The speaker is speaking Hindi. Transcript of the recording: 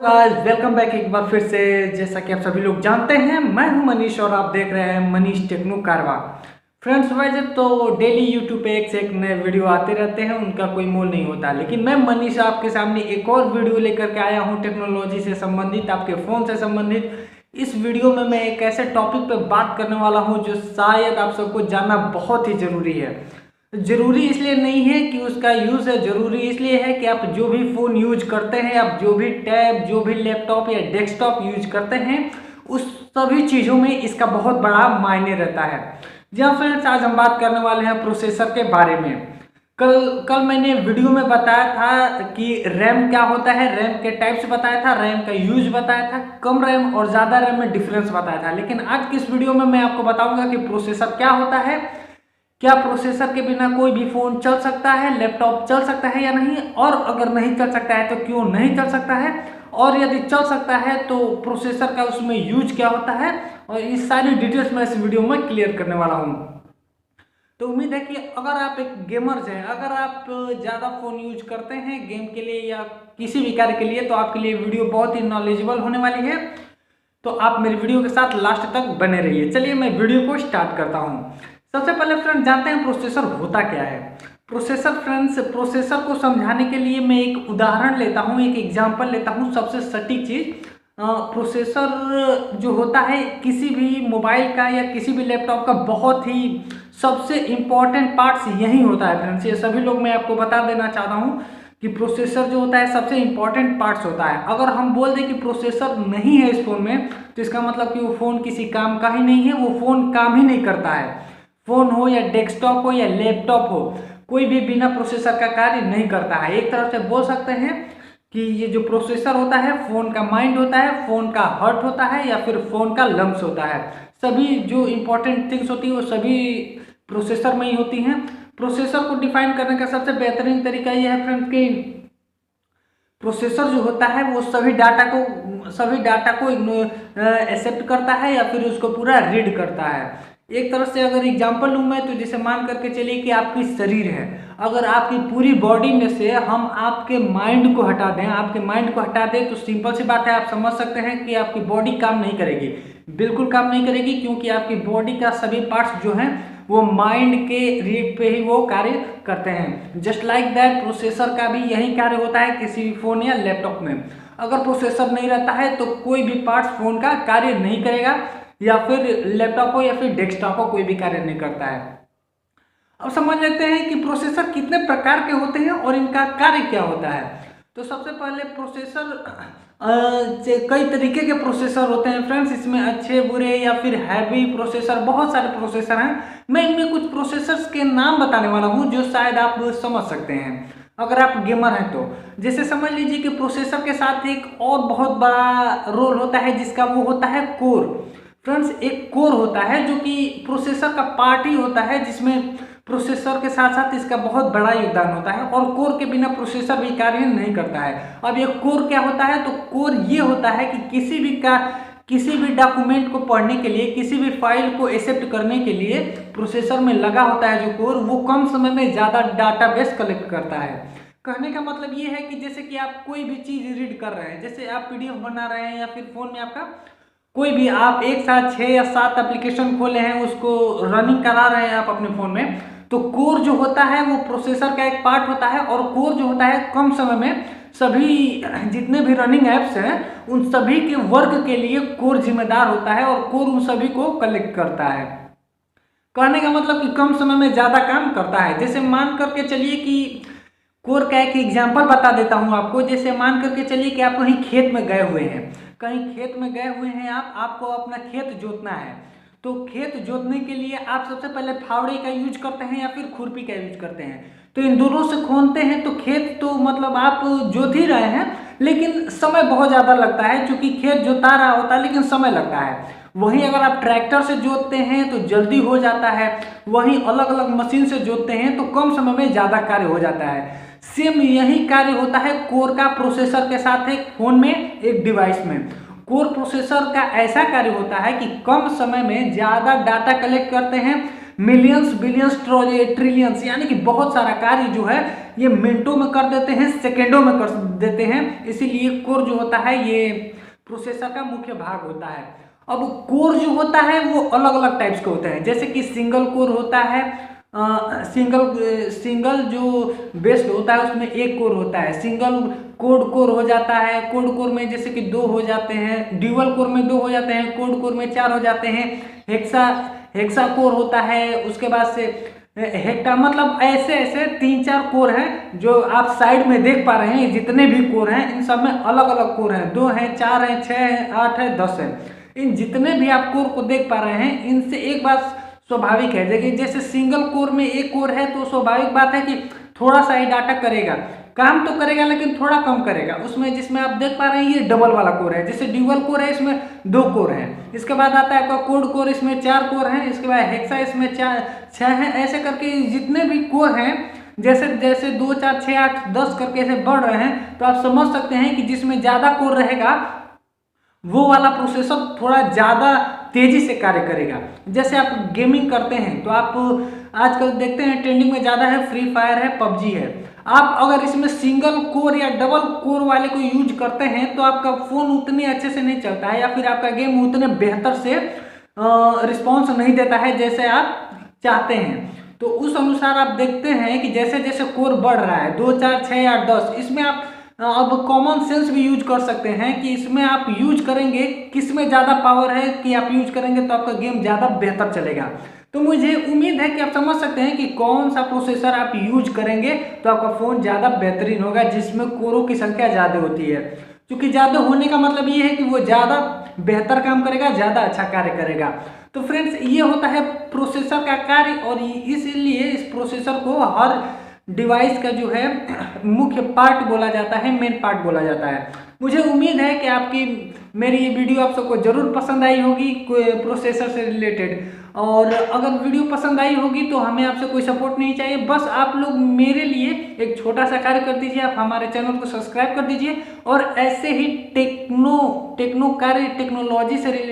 गाइस वेलकम बैक एक बार फिर से। जैसा कि आप सभी लोग जानते हैं, मैं हूं मनीष और आप देख रहे हैं मनीष टेक्नो कारवा। फ्रेंड्स, वैसे तो डेली यूट्यूब पे एक से एक नए वीडियो आते रहते हैं, उनका कोई मोल नहीं होता, लेकिन मैं मनीष आपके सामने एक और वीडियो लेकर के आया हूं टेक्नोलॉजी से संबंधित, आपके फ़ोन से संबंधित। इस वीडियो में मैं एक ऐसे टॉपिक पर बात करने वाला हूँ जो शायद आप सबको जानना बहुत ही ज़रूरी है। जरूरी इसलिए नहीं है कि उसका यूज़ है, जरूरी इसलिए है कि आप जो भी फ़ोन यूज करते हैं, आप जो भी टैब, जो भी लैपटॉप या डेस्कटॉप यूज करते हैं, उस सभी चीज़ों में इसका बहुत बड़ा मायने रहता है। जी हाँ फ्रेंड्स, आज हम बात करने वाले हैं प्रोसेसर के बारे में। कल मैंने वीडियो में बताया था कि रैम क्या होता है, रैम के टाइप्स बताया था, रैम का यूज बताया था, कम रैम और ज़्यादा रैम में डिफरेंस बताया था। लेकिन आज की इस वीडियो में मैं आपको बताऊंगा कि प्रोसेसर क्या होता है, क्या प्रोसेसर के बिना कोई भी फ़ोन चल सकता है, लैपटॉप चल सकता है या नहीं, और अगर नहीं चल सकता है तो क्यों नहीं चल सकता है, और यदि चल सकता है तो प्रोसेसर का उसमें यूज क्या होता है, और इस सारी डिटेल्स मैं इस वीडियो में क्लियर करने वाला हूँ। तो उम्मीद है कि अगर आप एक गेमर्स हैं, अगर आप ज़्यादा फ़ोन यूज करते हैं गेम के लिए या किसी भी कार्य के लिए, तो आपके लिए वीडियो बहुत ही नॉलेजेबल होने वाली है। तो आप मेरी वीडियो के साथ लास्ट तक बने रहिए। चलिए मैं वीडियो को स्टार्ट करता हूँ। सबसे पहले फ्रेंड्स जानते हैं प्रोसेसर होता क्या है। प्रोसेसर फ्रेंड्स, प्रोसेसर को समझाने के लिए मैं एक उदाहरण लेता हूँ, एक एग्जांपल लेता हूँ, सबसे सटीक चीज़। प्रोसेसर जो होता है किसी भी मोबाइल का या किसी भी लैपटॉप का बहुत ही सबसे इम्पॉर्टेंट पार्ट्स यही होता है फ्रेंड्स। ये सभी लोग मैं आपको बता देना चाहता हूँ कि प्रोसेसर जो होता है सबसे इम्पॉर्टेंट पार्ट्स होता है। अगर हम बोल दें कि प्रोसेसर नहीं है इस फ़ोन में, तो इसका मतलब कि वो फ़ोन किसी काम का ही नहीं है, वो फ़ोन काम ही नहीं करता है। फ़ोन हो या डेस्कटॉप हो या लैपटॉप हो, कोई भी बिना प्रोसेसर का कार्य नहीं करता है। एक तरफ से बोल सकते हैं कि ये जो प्रोसेसर होता है फ़ोन का माइंड होता है, फ़ोन का हार्ट होता है, या फिर फ़ोन का लंग्स होता है। सभी जो इम्पोर्टेंट थिंग्स होती है वो सभी प्रोसेसर में ही होती हैं। प्रोसेसर को डिफाइन करने का सबसे बेहतरीन तरीका यह है फ्रेंड्स कि प्रोसेसर जो होता है वो सभी डाटा को एक्सेप्ट करता है या फिर उसको पूरा रीड करता है। एक तरह से अगर एग्जांपल लूँ मैं, तो जैसे मान करके चलिए कि आपकी शरीर है, अगर आपकी पूरी बॉडी में से हम आपके माइंड को हटा दें, आपके माइंड को हटा दें, तो सिंपल सी बात है, आप समझ सकते हैं कि आपकी बॉडी काम नहीं करेगी, बिल्कुल काम नहीं करेगी, क्योंकि आपकी बॉडी का सभी पार्ट्स जो हैं वो माइंड के रीड पे ही वो कार्य करते हैं। जस्ट लाइक दैट प्रोसेसर का भी यही कार्य होता है किसी भी फ़ोन या लैपटॉप में। अगर प्रोसेसर नहीं रहता है तो कोई भी पार्ट्स फ़ोन का कार्य नहीं करेगा, या फिर लैपटॉप हो या फिर डेस्कटॉप हो, कोई भी कार्य नहीं करता है। अब समझ लेते हैं कि प्रोसेसर कितने प्रकार के होते हैं और इनका कार्य क्या होता है। तो सबसे पहले प्रोसेसर कई तरीके के प्रोसेसर होते हैं फ्रेंड्स, इसमें अच्छे बुरे या फिर हैवी प्रोसेसर, बहुत सारे प्रोसेसर हैं। मैं इनमें कुछ प्रोसेसर्स के नाम बताने वाला हूं जो शायद आप समझ सकते हैं अगर आप गेमर हैं तो। जैसे समझ लीजिए कि प्रोसेसर के साथ एक और बहुत बड़ा रोल होता है जिसका वो होता है कोर। फ्रेंड्स, एक कोर होता है जो कि प्रोसेसर का पार्ट ही होता है, जिसमें प्रोसेसर के साथ साथ इसका बहुत बड़ा योगदान होता है, और कोर के बिना प्रोसेसर भी कार्य नहीं करता है। अब ये कोर क्या होता है, तो कोर ये होता है कि किसी भी डॉक्यूमेंट को पढ़ने के लिए, किसी भी फाइल को एक्सेप्ट करने के लिए प्रोसेसर में लगा होता है जो कोर, वो कम समय में ज़्यादा डाटाबेस कलेक्ट करता है। कहने का मतलब ये है कि जैसे कि आप कोई भी चीज़ रीड कर रहे हैं, जैसे आप पीडीएफ बना रहे हैं या फिर फ़ोन में आपका कोई भी, आप एक साथ 6 या 7 एप्लीकेशन खोले हैं, उसको रनिंग करा रहे हैं आप अपने फ़ोन में, तो कोर जो होता है वो प्रोसेसर का एक पार्ट होता है, और कोर जो होता है कम समय में सभी जितने भी रनिंग ऐप्स हैं उन सभी के वर्क के लिए कोर जिम्मेदार होता है, और कोर उन सभी को कलेक्ट करता है। कहने का मतलब कि कम समय में ज़्यादा काम करता है। जैसे मान करके चलिए कि कोर का एक एग्जाम्पल बता देता हूँ आपको। जैसे मान करके चलिए कि आप कहीं खेत में गए हुए हैं, आपको अपना खेत जोतना है, तो खेत जोतने के लिए आप सबसे पहले फावड़े का यूज करते हैं या फिर खुरपी का यूज करते हैं। तो इन दोनों से खोदते हैं तो खेत तो मतलब आप जोत ही रहे हैं, लेकिन समय बहुत ज़्यादा लगता है, क्योंकि खेत जोता रहा होता है लेकिन समय लगता है। वहीं अगर आप ट्रैक्टर से जोतते हैं तो जल्दी हो जाता है, वहीं अलग अलग मशीन से जोतते हैं तो कम समय में ज़्यादा कार्य हो जाता है। सेम यही कार्य होता है कोर का प्रोसेसर के साथ, एक फ़ोन में, एक डिवाइस में। कोर प्रोसेसर का ऐसा कार्य होता है कि कम समय में ज़्यादा डाटा कलेक्ट करते हैं, मिलियंस, बिलियंस, ट्रिलियंस, यानी कि बहुत सारा कार्य जो है ये मिनटों में कर देते हैं, सेकेंडों में कर देते हैं। इसीलिए कोर जो होता है ये प्रोसेसर का मुख्य भाग होता है। अब कोर जो होता है वो अलग अलग टाइप्स के होते हैं, जैसे कि सिंगल कोर होता है, सिंगल जो बेस्ड होता है उसमें एक कोर होता है, सिंगल कोड कोर हो जाता है, कोड कोर में जैसे कि 2 हो जाते हैं, ड्यूअल कोर में 2 हो जाते हैं, कोड कोर में 4 हो जाते हैं, हेक्सा कोर होता है, उसके बाद से हेक्टा, मतलब ऐसे ऐसे 3-4 कोर हैं जो आप साइड में देख पा रहे हैं। जितने भी कोर हैं इन सब में अलग अलग कोर हैं, 2 हैं, 4 हैं, 6 हैं, 8 है, 10 है। इन जितने भी आप कोर को देख पा रहे हैं इनसे एक बात स्वाभाविक है, देखिए जैसे सिंगल कोर में एक कोर है तो स्वाभाविक बात है कि थोड़ा सा ही डाटा करेगा, काम तो करेगा लेकिन थोड़ा कम करेगा। उसमें जिसमें आप देख पा रहे हैं ये डबल वाला कोर है, जैसे ड्यूअल कोर है इसमें 2 कोर हैं, इसके बाद आता है आपका कोड कोर, इसमें 4 कोर हैं, इसके बाद हेक्सा इसमें 6 हैं। ऐसे करके जितने भी कोर हैं जैसे जैसे 2, 4, 6, 8, 10 करके ऐसे बढ़ रहे हैं, तो आप समझ सकते हैं कि जिसमें ज़्यादा कोर रहेगा वो वाला प्रोसेसर थोड़ा ज़्यादा तेजी से कार्य करेगा। जैसे आप गेमिंग करते हैं तो आप आजकल देखते हैं ट्रेंडिंग में ज़्यादा है, फ्री फायर है, पबजी है। आप अगर इसमें सिंगल कोर या डबल कोर वाले को यूज करते हैं तो आपका फ़ोन उतने अच्छे से नहीं चलता है, या फिर आपका गेम उतने बेहतर से रिस्पॉन्स नहीं देता है जैसे आप चाहते हैं। तो उस अनुसार आप देखते हैं कि जैसे जैसे कोर बढ़ रहा है 2, 4, 6, 8, 10, इसमें आप अब कॉमन सेंस भी यूज कर सकते हैं कि इसमें आप यूज करेंगे किस में ज़्यादा पावर है कि आप यूज करेंगे तो आपका गेम ज़्यादा बेहतर चलेगा। तो मुझे उम्मीद है कि आप समझ सकते हैं कि कौन सा प्रोसेसर आप यूज करेंगे तो आपका फ़ोन ज़्यादा बेहतरीन होगा, जिसमें कोरों की संख्या ज़्यादा होती है। क्योंकि ज़्यादा होने का मतलब ये है कि वो ज़्यादा बेहतर काम करेगा, ज़्यादा अच्छा कार्य करेगा। तो फ्रेंड्स ये होता है प्रोसेसर का कार्य, और इसीलिए इस प्रोसेसर को हर डिवाइस का जो है मुख्य पार्ट बोला जाता है, मेन पार्ट बोला जाता है। मुझे उम्मीद है कि आपकी मेरी ये वीडियो आप सबको जरूर पसंद आई होगी प्रोसेसर से रिलेटेड। और अगर वीडियो पसंद आई होगी तो हमें आपसे कोई सपोर्ट नहीं चाहिए, बस आप लोग मेरे लिए एक छोटा सा कार्य कर दीजिए, आप हमारे चैनल को सब्सक्राइब कर दीजिए और ऐसे ही टेक्नोलॉजी से रिलेटेड